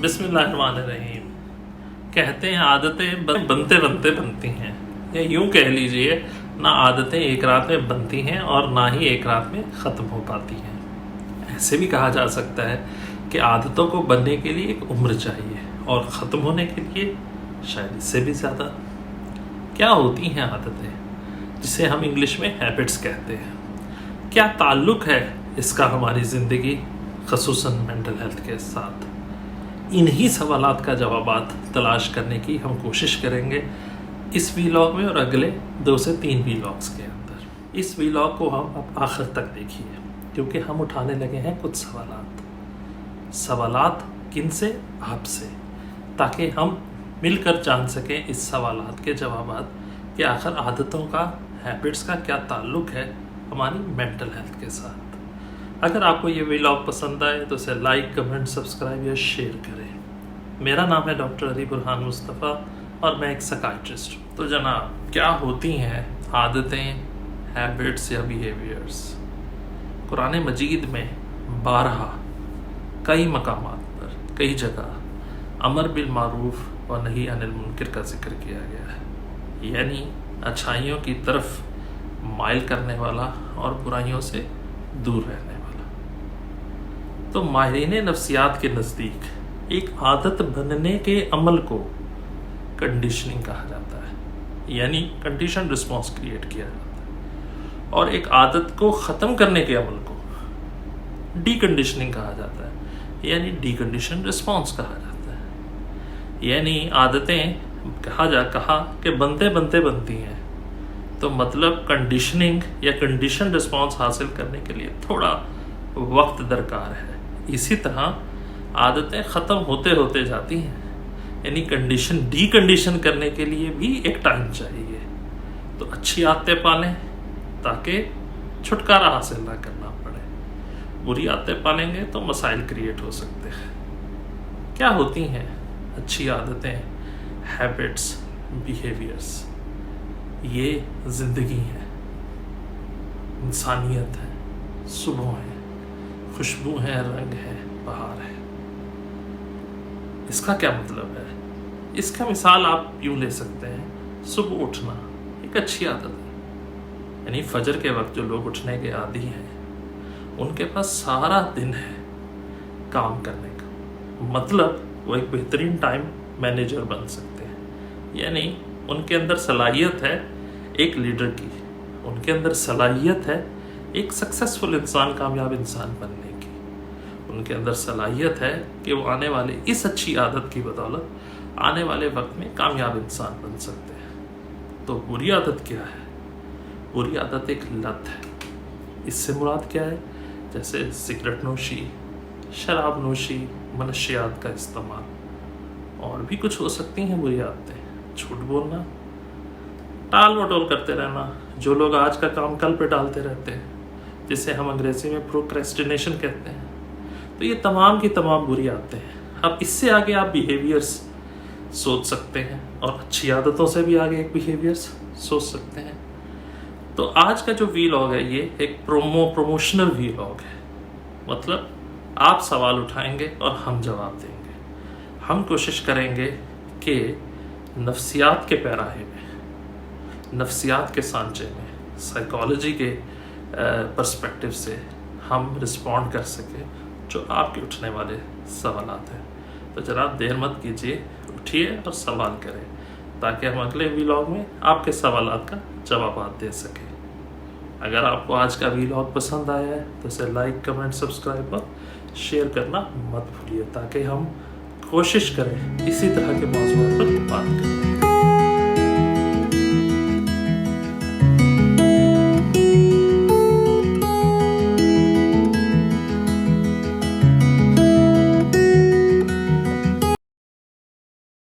بسم اللہ الرحمن الرحیم۔ کہتے ہیں عادتیں بنتے بنتے بنتی ہیں، یا یوں کہہ لیجئے نہ عادتیں ایک رات میں بنتی ہیں اور نہ ہی ایک رات میں ختم ہو پاتی ہیں۔ ایسے بھی کہا جا سکتا ہے کہ عادتوں کو بننے کے لیے ایک عمر چاہیے اور ختم ہونے کے لیے شاید اس سے بھی زیادہ۔ کیا ہوتی ہیں عادتیں جسے ہم انگلش میں ہیبٹس کہتے ہیں؟ کیا تعلق ہے اس کا ہماری زندگی خصوصاً مینٹل ہیلتھ کے ساتھ؟ انہی سوالات کا جوابات تلاش کرنے کی ہم کوشش کریں گے اس ویلاگ میں اور اگلے 2 سے 3 ویلاگس کے اندر۔ اس ویلاگ کو ہم اب آخر تک دیکھیے کیونکہ ہم اٹھانے لگے ہیں کچھ سوالات کن سے؟ آپ سے، تاکہ ہم مل کر جان سکیں اس سوالات کے جوابات کہ آخر عادتوں کا، ہیبٹس کا کیا تعلق ہے ہماری مینٹل ہیلتھ کے ساتھ۔ اگر آپ کو یہ ویلاگ پسند آئے تو اسے لائک، کمنٹ، سبسکرائب یا شیئر کریں۔ میرا نام ہے ڈاکٹر علی برہان مصطفیٰ اور میں ایک سائیکٹرسٹ ہوں۔ تو جناب، کیا ہوتی ہیں عادتیں، ہیبٹس یا بیہیویئرس؟ قرآن مجید میں بارہا کئی مقامات پر، کئی جگہ امر بالمعروف و نہی عن المنکر کا ذکر کیا گیا ہے، یعنی اچھائیوں کی طرف مائل کرنے والا اور برائیوں سے دور رہنے والا۔ تو ماہرین نفسیات کے نزدیک ایک عادت بننے کے عمل کو کنڈیشننگ کہا جاتا ہے، یعنی کنڈیشن رسپانس کریٹ کیا جاتا ہے، اور ایک عادت کو ختم کرنے کے عمل کو ڈی کنڈیشننگ کہا جاتا ہے، یعنی ڈی کنڈیشن رسپانس کہا جاتا ہے۔ یعنی عادتیں کہا کہ بنتے بنتے بنتی ہیں، تو مطلب کنڈیشننگ یا کنڈیشن رسپانس حاصل کرنے کے لیے تھوڑا وقت درکار ہے۔ اسی طرح عادتیں ختم ہوتے ہوتے جاتی ہیں، یعنی ڈی کنڈیشن کرنے کے لیے بھی ایک ٹائم چاہیے۔ تو اچھی عادتیں پالیں تاکہ چھٹکارا حاصل نہ کرنا پڑے، بری عادتیں پالیں گے تو مسائل کریٹ ہو سکتے ہیں۔ کیا ہوتی ہیں اچھی عادتیں، ہیبٹس، بیہیویئرس؟ یہ زندگی ہے، انسانیت ہے، صبح ہے، خوشبو ہے، رنگ ہے، بہار ہے۔ اس کا کیا مطلب ہے؟ اس کا مثال آپ یوں لے سکتے ہیں، صبح اٹھنا ایک اچھی عادت ہے، یعنی فجر کے وقت جو لوگ اٹھنے کے عادی ہیں ان کے پاس سارا دن ہے کام کرنے کا، مطلب وہ ایک بہترین ٹائم مینیجر بن سکتے ہیں۔ یعنی ان کے اندر صلاحیت ہے ایک لیڈر کی، ان کے اندر صلاحیت ہے ایک سکسیسفل انسان، کامیاب انسان بننے کی، ان کے اندر صلاحیت ہے کہ وہ آنے والے اس اچھی عادت کی بدولت آنے والے وقت میں کامیاب انسان بن سکتے ہیں۔ تو بری عادت کیا ہے؟ بری عادت ایک لت ہے۔ اس سے مراد کیا ہے؟ جیسے سگریٹ نوشی، شراب نوشی، منشیات کا استعمال، اور بھی کچھ ہو سکتی ہیں بری عادتیں۔ جھوٹ بولنا، ٹال مٹول کرتے رہنا، جو لوگ آج کا کام کل پہ ڈالتے رہتے ہیں، جسے ہم انگریزی میں پروکریسٹینیشن کہتے ہیں۔ تو یہ تمام کی تمام بری عادتیں ہیں۔ اب اس سے آگے آپ بیہیویئرس سوچ سکتے ہیں، اور اچھی عادتوں سے بھی آگے ایک بیہیویئرس سوچ سکتے ہیں۔ تو آج کا جو ویلاگ ہے یہ ایک پروموشنل ویلاگ ہے، مطلب آپ سوال اٹھائیں گے اور ہم جواب دیں گے۔ ہم کوشش کریں گے کہ نفسیات کے پیراہے میں، نفسیات کے سانچے میں، سائیکالوجی کے پرسپیکٹیو سے ہم رسپونڈ کر سکیں جو آپ کے اٹھنے والے سوالات ہیں۔ تو جناب، دیر مت کیجیے، اٹھیے اور سوال کریں تاکہ ہم اگلے ویلاگ میں آپ کے سوالات کا جوابات دے سکیں۔ اگر آپ کو آج کا ویلاگ پسند آیا ہے تو اسے لائک، کمنٹ، سبسکرائب اور شیئر کرنا مت بھولیے، تاکہ ہم کوشش کریں اسی طرح کے موضوعات پر بات کریں۔